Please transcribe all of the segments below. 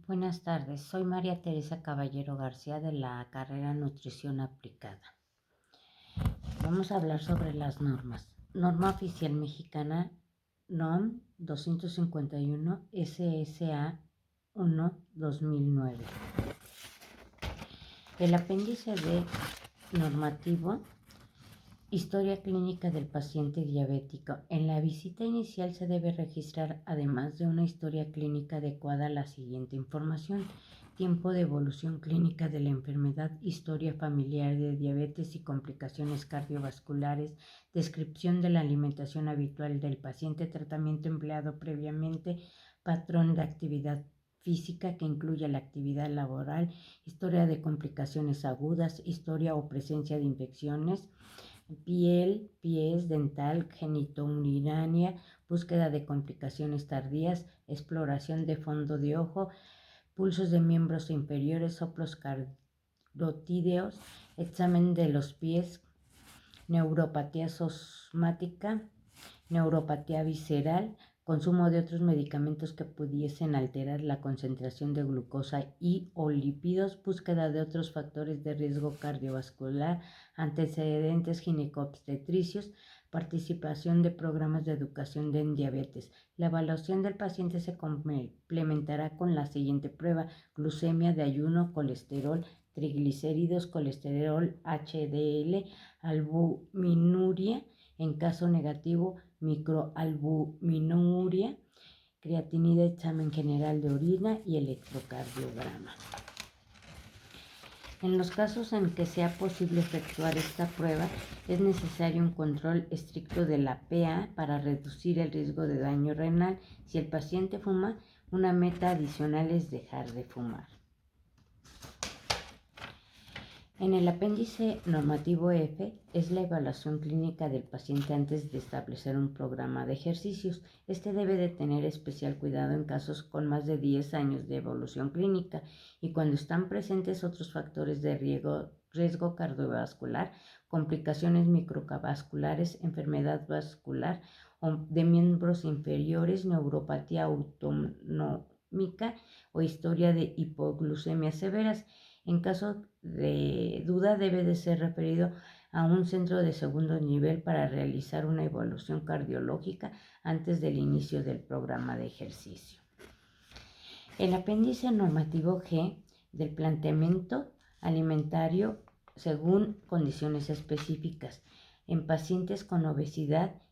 Buenas tardes, soy María Teresa Caballero García de la carrera Nutrición Aplicada. Vamos a hablar sobre las normas. Norma Oficial Mexicana NOM 251 SSA 1 2009. El apéndice D normativo. Historia clínica del paciente diabético. En la visita inicial se debe registrar, además de una historia clínica adecuada, la siguiente información: tiempo de evolución clínica de la enfermedad, historia familiar de diabetes y complicaciones cardiovasculares, descripción de la alimentación habitual del paciente, tratamiento empleado previamente, patrón de actividad física que incluya la actividad laboral, historia de complicaciones agudas, historia o presencia de infecciones, piel, pies, dental, genitourinaria, búsqueda de complicaciones tardías, exploración de fondo de ojo, pulsos de miembros inferiores, soplos carotídeos, examen de los pies, neuropatía somática, neuropatía visceral, consumo de otros medicamentos que pudiesen alterar la concentración de glucosa y o lípidos, búsqueda de otros factores de riesgo cardiovascular, antecedentes ginecobstetricios, participación de programas de educación en diabetes. La evaluación del paciente se complementará con la siguiente prueba: glucemia de ayuno, colesterol, triglicéridos, colesterol HDL, albuminuria, en caso negativo, microalbuminuria, creatinina, examen general de orina y electrocardiograma. En los casos en que sea posible efectuar esta prueba, es necesario un control estricto de la PA para reducir el riesgo de daño renal. Si el paciente fuma, una meta adicional es dejar de fumar. En el apéndice normativo F es la evaluación clínica del paciente antes de establecer un programa de ejercicios. Este debe de tener especial cuidado en casos con más de 10 años de evolución clínica y cuando están presentes otros factores de riesgo cardiovascular, complicaciones microvasculares, enfermedad vascular o de miembros inferiores, neuropatía autonómica o historia de hipoglucemias severas. En caso de duda, debe de ser referido a un centro de segundo nivel para realizar una evaluación cardiológica antes del inicio del programa de ejercicio. El apéndice normativo G del planteamiento alimentario según condiciones específicas. En pacientes con obesidad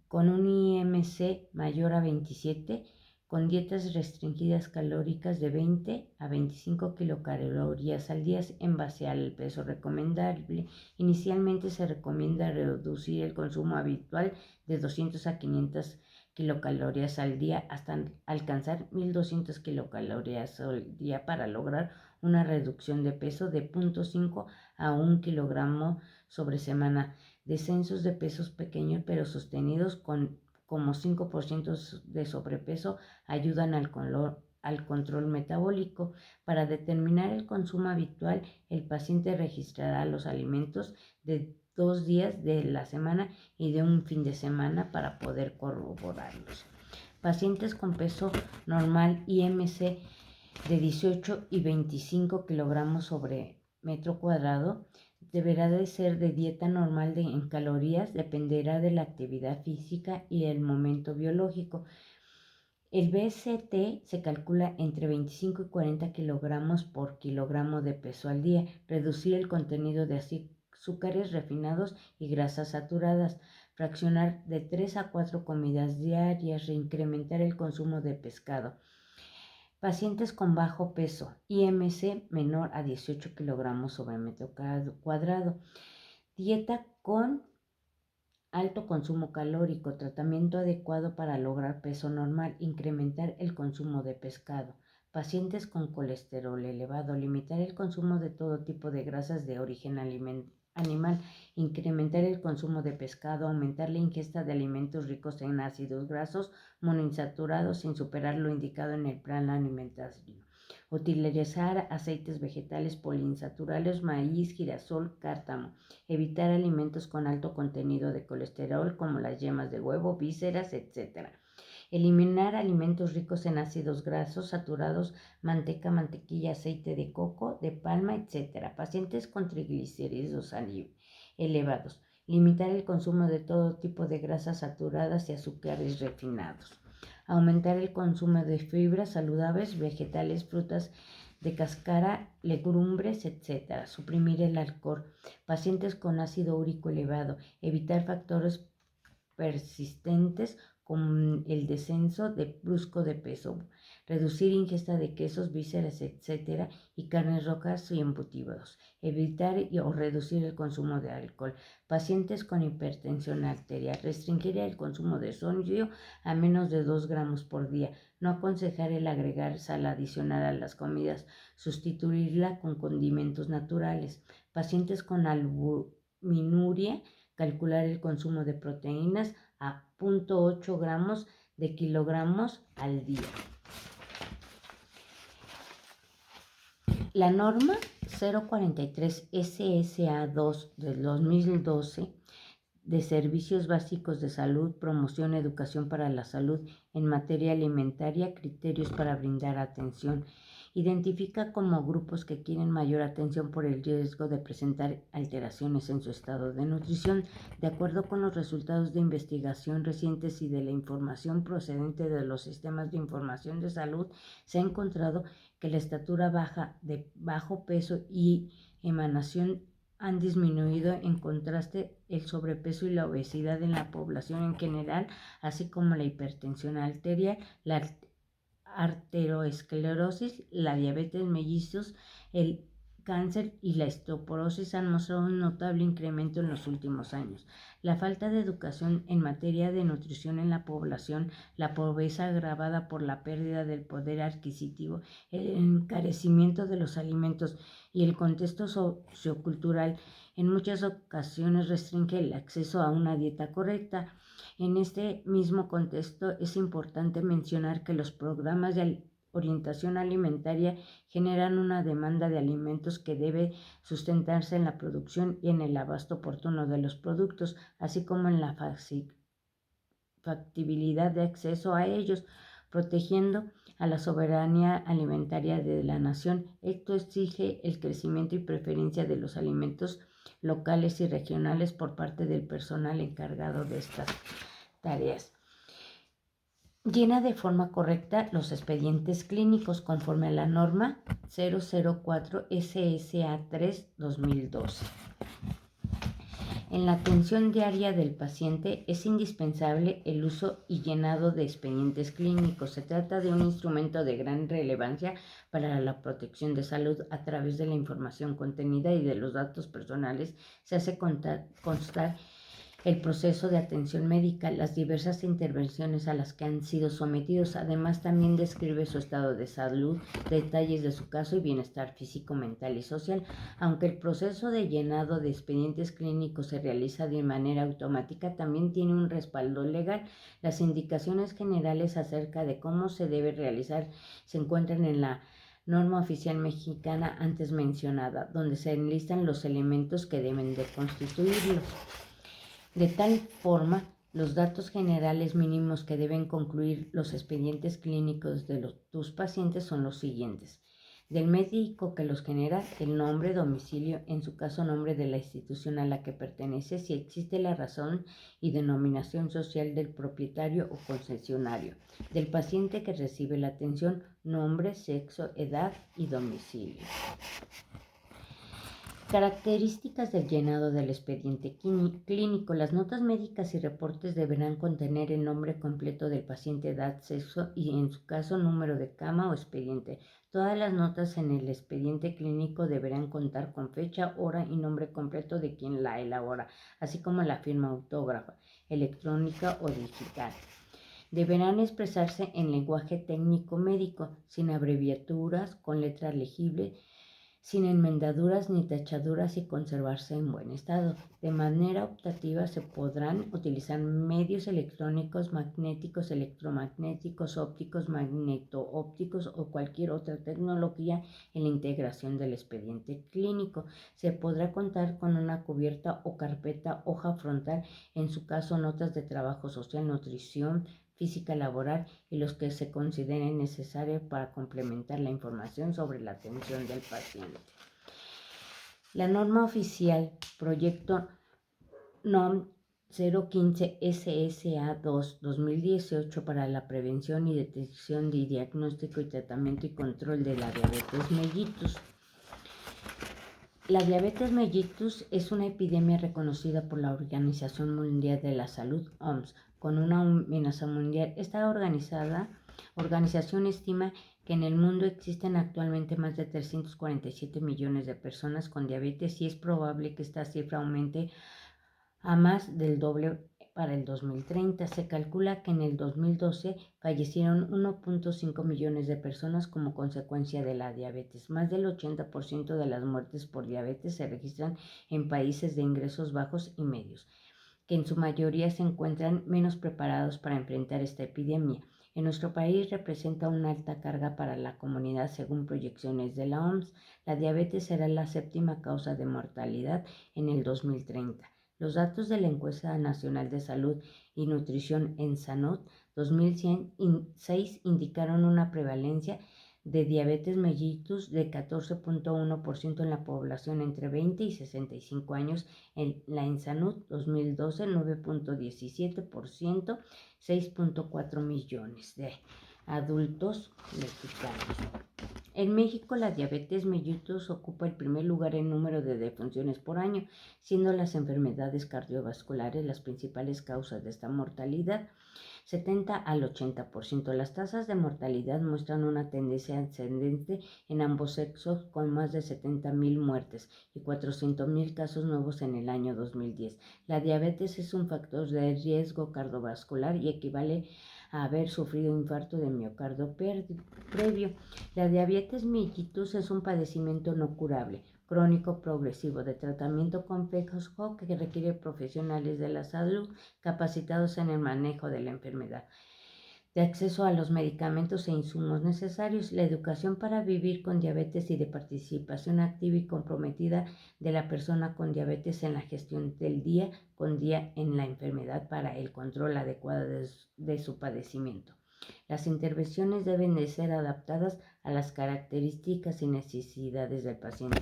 con un IMC mayor a 27, con dietas restringidas calóricas de 20 a 25 kilocalorías al día en base al peso recomendable. Inicialmente se recomienda reducir el consumo habitual de 200 a 500 kilocalorías al día hasta alcanzar 1200 kilocalorías al día para lograr una reducción de peso de 0.5 a 1 kilogramo sobre semana. Descensos de pesos pequeños pero sostenidos con como 5% de sobrepeso ayudan al control metabólico. Para determinar el consumo habitual, el paciente registrará los alimentos de 2 días de la semana y de un fin de semana para poder corroborarlos. Pacientes con peso normal IMC de 18 y 25 kilogramos sobre metro cuadrado deberá de ser de dieta normal en calorías, dependerá de la actividad física y el momento biológico. El BCT se calcula entre 25 y 40 kilogramos por kilogramo de peso al día. Reducir el contenido de azúcares refinados y grasas saturadas. Fraccionar de 3 a 4 comidas diarias. Reincrementar el consumo de pescado. Pacientes con bajo peso, IMC menor a 18 kilogramos sobre metro cuadrado. Dieta con alto consumo calórico, tratamiento adecuado para lograr peso normal, incrementar el consumo de pescado. Pacientes con colesterol elevado, limitar el consumo de todo tipo de grasas de origen animal, incrementar el consumo de pescado, aumentar la ingesta de alimentos ricos en ácidos grasos monoinsaturados sin superar lo indicado en el plan alimentario. Utilizar aceites vegetales poliinsaturados, maíz, girasol, cártamo. Evitar alimentos con alto contenido de colesterol como las yemas de huevo, vísceras, etc. Eliminar alimentos ricos en ácidos grasos saturados, manteca, mantequilla, aceite de coco, de palma, etc. Pacientes con triglicéridos elevados. Limitar el consumo de todo tipo de grasas saturadas y azúcares refinados. Aumentar el consumo de fibras saludables, vegetales, frutas de cáscara, legumbres, etc. Suprimir el alcohol. Pacientes con ácido úrico elevado. Evitar factores persistentes con el descenso brusco de peso, reducir ingesta de quesos, vísceras, etc. y carnes rojas y embutidos, evitar o reducir el consumo de alcohol. Pacientes con hipertensión arterial, restringir el consumo de sodio a menos de 2 gramos por día, no aconsejar el agregar sal adicional a las comidas, sustituirla con condimentos naturales. Pacientes con albuminuria, calcular el consumo de proteínas a 0.8 gramos de kilogramos al día. La norma 043 SSA2 del 2012 de Servicios Básicos de Salud, Promoción, Educación para la Salud en materia alimentaria, criterios para brindar atención. Identifica como grupos que quieren mayor atención por el riesgo de presentar alteraciones en su estado de nutrición. De acuerdo con los resultados de investigación recientes y de la información procedente de los sistemas de información de salud, se ha encontrado que la estatura baja, de bajo peso y emanación han disminuido. En contraste, el sobrepeso y la obesidad en la población en general, así como la hipertensión arterial, la arteriosclerosis, la diabetes mellizos, el cáncer y la osteoporosis han mostrado un notable incremento en los últimos años. La falta de educación en materia de nutrición en la población, la pobreza agravada por la pérdida del poder adquisitivo, el encarecimiento de los alimentos y el contexto sociocultural en muchas ocasiones restringe el acceso a una dieta correcta. En este mismo contexto es importante mencionar que los programas de orientación alimentaria generan una demanda de alimentos que debe sustentarse en la producción y en el abasto oportuno de los productos, así como en la factibilidad de acceso a ellos, protegiendo a la soberanía alimentaria de la nación. Esto exige el crecimiento y preferencia de los alimentos locales y regionales por parte del personal encargado de estas tareas. Llena de forma correcta los expedientes clínicos conforme a la norma 004 SSA3 2012. En la atención diaria del paciente es indispensable el uso y llenado de expedientes clínicos. Se trata de un instrumento de gran relevancia para la protección de salud. A través de la información contenida y de los datos personales se hace constar el proceso de atención médica, las diversas intervenciones a las que han sido sometidos. Además, también describe su estado de salud, detalles de su caso y bienestar físico, mental y social. Aunque el proceso de llenado de expedientes clínicos se realiza de manera automática, también tiene un respaldo legal. Las indicaciones generales acerca de cómo se debe realizar se encuentran en la norma oficial mexicana antes mencionada, donde se enlistan los elementos que deben de constituirlos. De tal forma, los datos generales mínimos que deben concluir los expedientes clínicos de tus pacientes son los siguientes. Del médico que los genera, el nombre, domicilio, en su caso nombre de la institución a la que pertenece, si existe la razón y denominación social del propietario o concesionario. Del paciente que recibe la atención, nombre, sexo, edad y domicilio. Características del llenado del expediente clínico. Las notas médicas y reportes deberán contener el nombre completo del paciente, edad, sexo y, en su caso, número de cama o expediente. Todas las notas en el expediente clínico deberán contar con fecha, hora y nombre completo de quien la elabora, así como la firma autógrafa, electrónica o digital. Deberán expresarse en lenguaje técnico médico, sin abreviaturas, con letra legible, sin enmendaduras ni tachaduras y conservarse en buen estado. De manera optativa se podrán utilizar medios electrónicos, magnéticos, electromagnéticos, ópticos, magneto-ópticos o cualquier otra tecnología en la integración del expediente clínico. Se podrá contar con una cubierta o carpeta, hoja frontal, en su caso notas de trabajo social, nutrición, física laboral y los que se consideren necesarios para complementar la información sobre la atención del paciente. La norma oficial, proyecto NOM 015 SSA2 2018 para la prevención y detección de diagnóstico y tratamiento y control de la diabetes mellitus. La diabetes mellitus es una epidemia reconocida por la Organización Mundial de la Salud, OMS, con una amenaza mundial. Esta organización estima que en el mundo existen actualmente más de 347 millones de personas con diabetes y es probable que esta cifra aumente a más del doble para el 2030. Se calcula que en el 2012 fallecieron 1.5 millones de personas como consecuencia de la diabetes. Más del 80% de las muertes por diabetes se registran en países de ingresos bajos y medios, que en su mayoría se encuentran menos preparados para enfrentar esta epidemia. En nuestro país representa una alta carga para la comunidad según proyecciones de la OMS. La diabetes será la séptima causa de mortalidad en el 2030. Los datos de la Encuesta Nacional de Salud y Nutrición en SANUD 2006 indicaron una prevalencia de diabetes mellitus de 14.1% en la población entre 20 y 65 años. En la ENSANUD 2012, 9.17%, 6.4 millones de adultos mexicanos. En México, la diabetes mellitus ocupa el primer lugar en número de defunciones por año, siendo las enfermedades cardiovasculares las principales causas de esta mortalidad, 70 al 80%. Las tasas de mortalidad muestran una tendencia ascendente en ambos sexos, con más de 70,000 muertes y 400,000 casos nuevos en el año 2010. La diabetes es un factor de riesgo cardiovascular y equivale a haber sufrido infarto de miocardio previo. La diabetes mellitus es un padecimiento no curable, crónico progresivo, de tratamiento complejo que requiere profesionales de la salud capacitados en el manejo de la enfermedad, de acceso a los medicamentos e insumos necesarios, la educación para vivir con diabetes y de participación activa y comprometida de la persona con diabetes en la gestión del día con día en la enfermedad para el control adecuado de su padecimiento. Las intervenciones deben de ser adaptadas a las características y necesidades del paciente.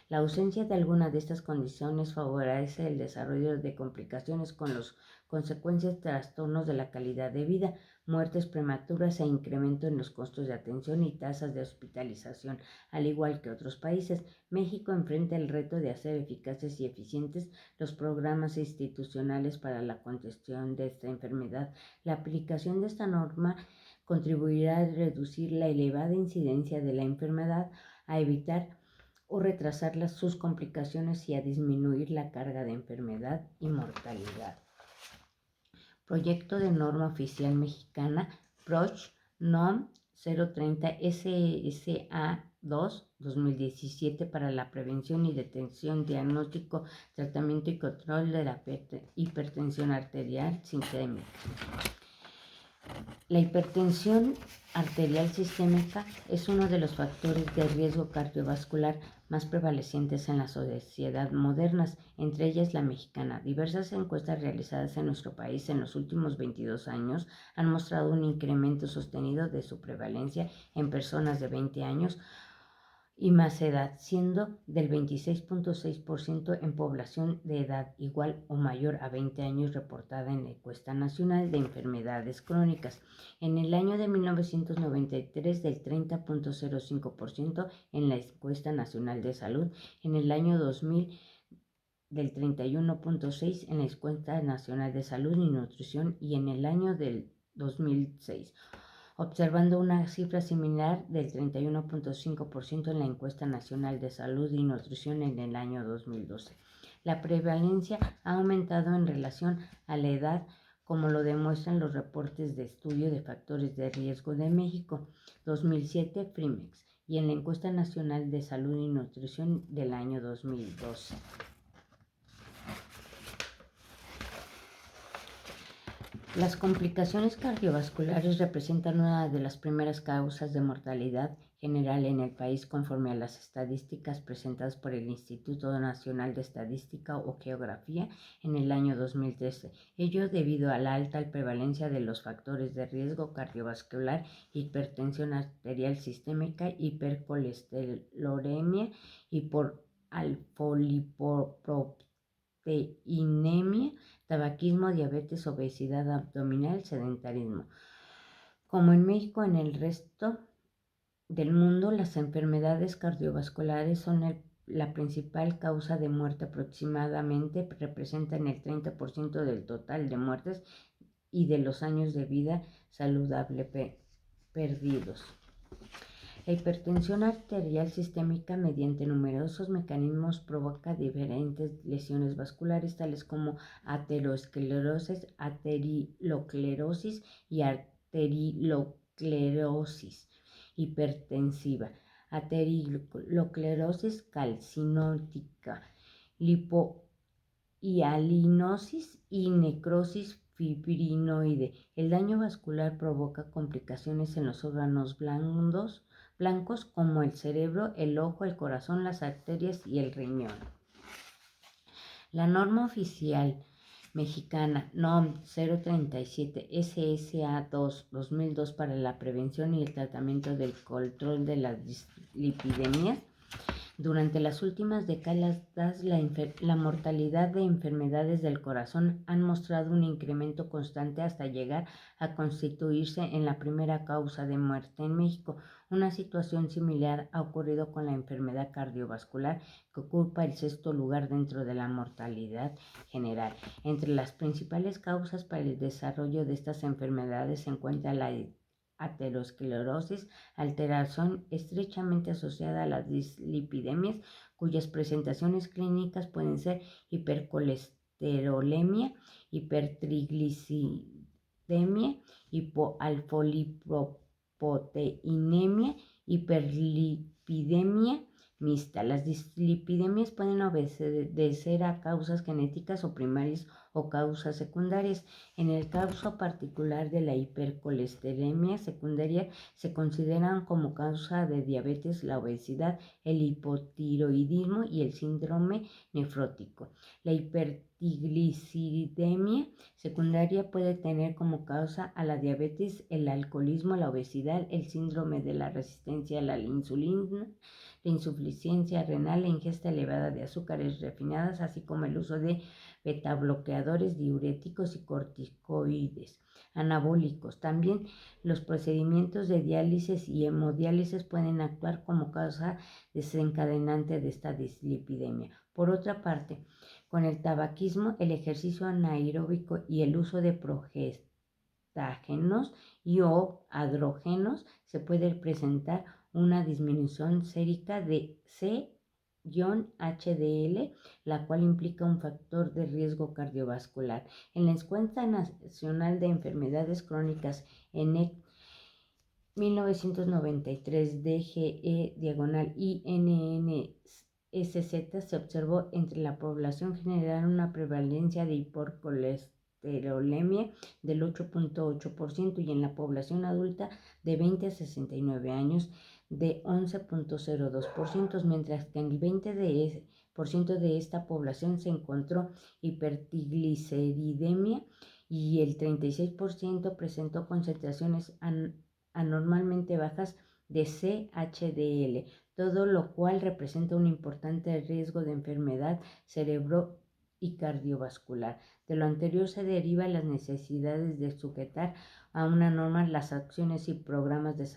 La ausencia de alguna de estas condiciones favorece el desarrollo de complicaciones con las consecuencias trastornos de la calidad de vida, muertes prematuras e incremento en los costos de atención y tasas de hospitalización. Al igual que otros países, México enfrenta el reto de hacer eficaces y eficientes los programas institucionales para la contención de esta enfermedad. La aplicación de esta norma contribuirá a reducir la elevada incidencia de la enfermedad, a evitar o retrasar sus complicaciones y a disminuir la carga de enfermedad y mortalidad. Proyecto de norma oficial mexicana, PROCH NOM 030 SSA2 2017 para la prevención y detección, diagnóstico, tratamiento y control de la hipertensión arterial sistémica. La hipertensión arterial sistémica es uno de los factores de riesgo cardiovascular más prevalecientes en la sociedad modernas, entre ellas la mexicana. Diversas encuestas realizadas en nuestro país en los últimos 22 años han mostrado un incremento sostenido de su prevalencia en personas de 20 años y más edad, siendo del 26.6% en población de edad igual o mayor a 20 años reportada en la Encuesta Nacional de Enfermedades Crónicas. En el año de 1993 del 30.05% en la Encuesta Nacional de Salud, en el año 2000 del 31.6% en la Encuesta Nacional de Salud y Nutrición y en el año del 2006. Observando una cifra similar del 31.5% en la Encuesta Nacional de Salud y Nutrición en el año 2012. La prevalencia ha aumentado en relación a la edad, como lo demuestran los reportes de estudio de factores de riesgo de México 2007 FRIMEX y en la Encuesta Nacional de Salud y Nutrición del año 2012. Las complicaciones cardiovasculares representan una de las primeras causas de mortalidad general en el país conforme a las estadísticas presentadas por el Instituto Nacional de Estadística o Geografía en el año 2013. Ello debido a la alta prevalencia de los factores de riesgo cardiovascular, hipertensión arterial sistémica, hipercolesterolemia y por alfa-lipoproteinemia, tabaquismo, diabetes, obesidad abdominal, sedentarismo. Como en México, en el resto del mundo, las enfermedades cardiovasculares son la principal causa de muerte. Aproximadamente representan el 30% del total de muertes y de los años de vida saludable perdidos. La hipertensión arterial sistémica, mediante numerosos mecanismos, provoca diferentes lesiones vasculares, tales como aterosclerosis, arterioloclerosis y arterioloclerosis hipertensiva, arterioloclerosis calcinótica, lipohialinosis y necrosis fibrinoide. El daño vascular provoca complicaciones en los órganos blancos como el cerebro, el ojo, el corazón, las arterias y el riñón. La norma oficial mexicana NOM 037 SSA-2-2002 para la prevención y el tratamiento del control de las dislipidemias. Durante las últimas décadas, la mortalidad de enfermedades del corazón han mostrado un incremento constante hasta llegar a constituirse en la primera causa de muerte en México. Una situación similar ha ocurrido con la enfermedad cardiovascular, que ocupa el sexto lugar dentro de la mortalidad general. Entre las principales causas para el desarrollo de estas enfermedades se encuentra la aterosclerosis, alteración estrechamente asociada a las dislipidemias, cuyas presentaciones clínicas pueden ser hipercolesterolemia, hipertriglicidemia, hipoalfolipropoteinemia, hiperlipidemia mixta. Las dislipidemias pueden obedecer a causas genéticas o primarias o causas secundarias. En el caso particular de la hipercolesterolemia secundaria, se consideran como causa de diabetes la obesidad, el hipotiroidismo y el síndrome nefrótico. La hipertriglicidemia secundaria puede tener como causa a la diabetes, el alcoholismo, la obesidad, el síndrome de la resistencia a la insulina, la insuficiencia renal, la ingesta elevada de azúcares refinadas, así como el uso de betabloqueadores, diuréticos y corticoides anabólicos. También los procedimientos de diálisis y hemodiálisis pueden actuar como causa desencadenante de esta dislipidemia. Por otra parte, con el tabaquismo, el ejercicio anaeróbico y el uso de progestágenos y o andrógenos se puede presentar una disminución sérica de C-HDL, la cual implica un factor de riesgo cardiovascular. En la Encuesta Nacional de Enfermedades Crónicas ENEC 1993 DGE-INNSZ se observó entre la población general una prevalencia de hipercolesterolemia del 8.8% y en la población adulta de 20 a 69 años de 11.02%, mientras que en el 20% de esta población se encontró hipertrigliceridemia y el 36% presentó concentraciones anormalmente bajas de CHDL, todo lo cual representa un importante riesgo de enfermedad cerebro y cardiovascular. De lo anterior se deriva las necesidades de sujetar a una norma las acciones y programas de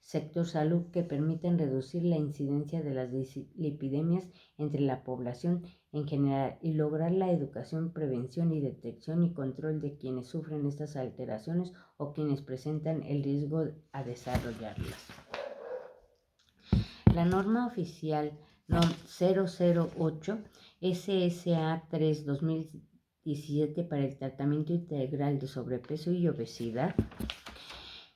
sector salud que permiten reducir la incidencia de las dislipidemias entre la población en general y lograr la educación, prevención y detección y control de quienes sufren estas alteraciones o quienes presentan el riesgo a desarrollarlas. La norma oficial NOM 008 SSA-3 2017 para el tratamiento integral de sobrepeso y obesidad.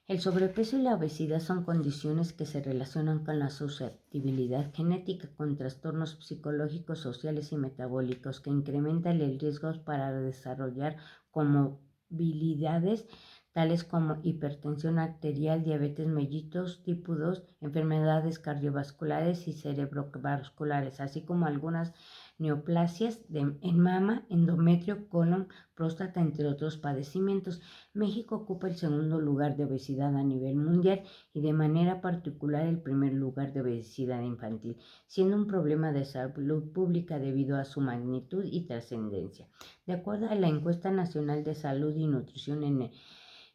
El sobrepeso y la obesidad son condiciones que se relacionan con la susceptibilidad genética, con trastornos psicológicos, sociales y metabólicos que incrementan el riesgo para desarrollar comorbilidades comorbilidades tales como hipertensión arterial, diabetes mellitus tipo 2, enfermedades cardiovasculares y cerebrovasculares, así como algunas neoplasias en mama, endometrio, colon, próstata, entre otros padecimientos. México ocupa el segundo lugar de obesidad a nivel mundial y de manera particular el primer lugar de obesidad infantil, siendo un problema de salud pública debido a su magnitud y trascendencia. De acuerdo a la Encuesta Nacional de Salud y Nutrición en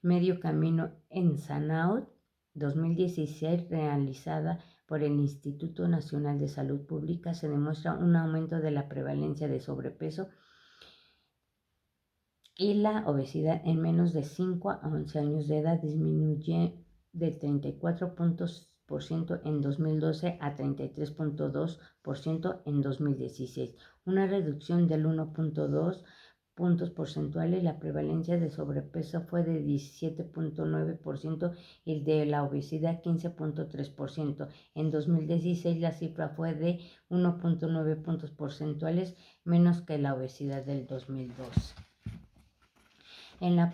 Medio Camino en Sanaut 2016, realizada por el Instituto Nacional de Salud Pública, se demuestra un aumento de la prevalencia de sobrepeso y la obesidad en menos de 5 a 11 años de edad. Disminuye del 34% en 2012 a 33.2% en 2016, una reducción del 1.2 puntos porcentuales. La prevalencia de sobrepeso fue de 17.9% y el de la obesidad 15.3%. En 2016 la cifra fue de 1.9 puntos porcentuales menos que la obesidad del 2012. En la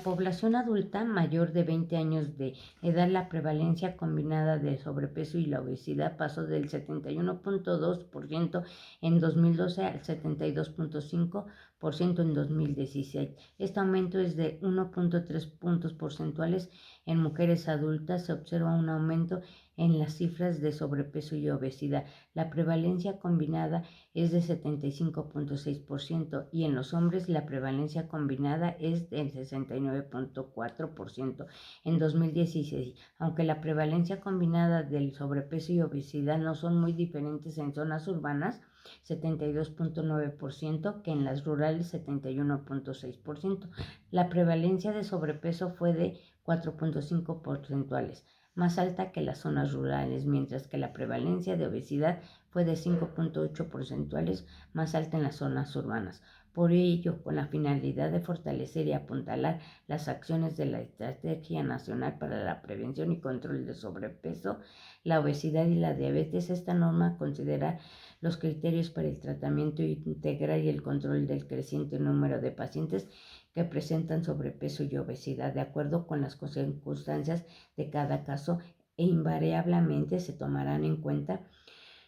población adulta mayor de 20 años de edad, la prevalencia combinada de sobrepeso y la obesidad pasó del 71.2% en 2012 al 72.5% en 2016. Este aumento es de 1.3 puntos porcentuales. En mujeres adultas se observa un aumento en las cifras de sobrepeso y obesidad. La prevalencia combinada es de 75.6% y en los hombres la prevalencia combinada es del 69.4% en 2016. Aunque la prevalencia combinada del sobrepeso y obesidad no son muy diferentes en zonas urbanas, 72.9%, que en las rurales 71.6%. La prevalencia de sobrepeso fue de 4.5 porcentuales, más alta que las zonas rurales, mientras que la prevalencia de obesidad fue de 5.8 porcentuales, más alta en las zonas urbanas. Por ello, con la finalidad de fortalecer y apuntalar las acciones de la Estrategia Nacional para la Prevención y Control del Sobrepeso, la obesidad y la diabetes, esta norma considera los criterios para el tratamiento integral y el control del creciente número de pacientes que presentan sobrepeso y obesidad, de acuerdo con las circunstancias de cada caso, e invariablemente se tomarán en cuenta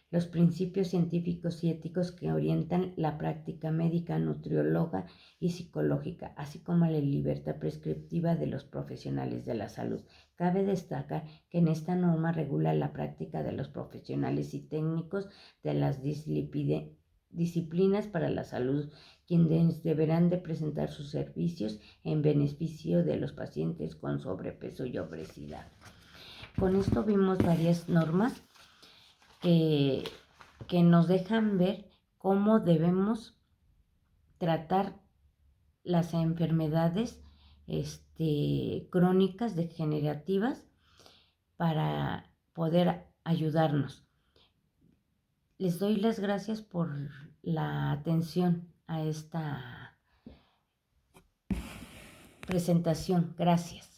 los principios científicos y éticos que orientan la práctica médica, nutrióloga y psicológica, así como la libertad prescriptiva de los profesionales de la salud. Cabe destacar que en esta norma regula la práctica de los profesionales y técnicos de las disciplinas para la salud, quienes deberán de presentar sus servicios en beneficio de los pacientes con sobrepeso y obesidad. Con esto vimos varias normas que nos dejan ver cómo debemos tratar las enfermedades crónicas degenerativas para poder ayudarnos. Les doy las gracias por la atención a esta presentación. Gracias.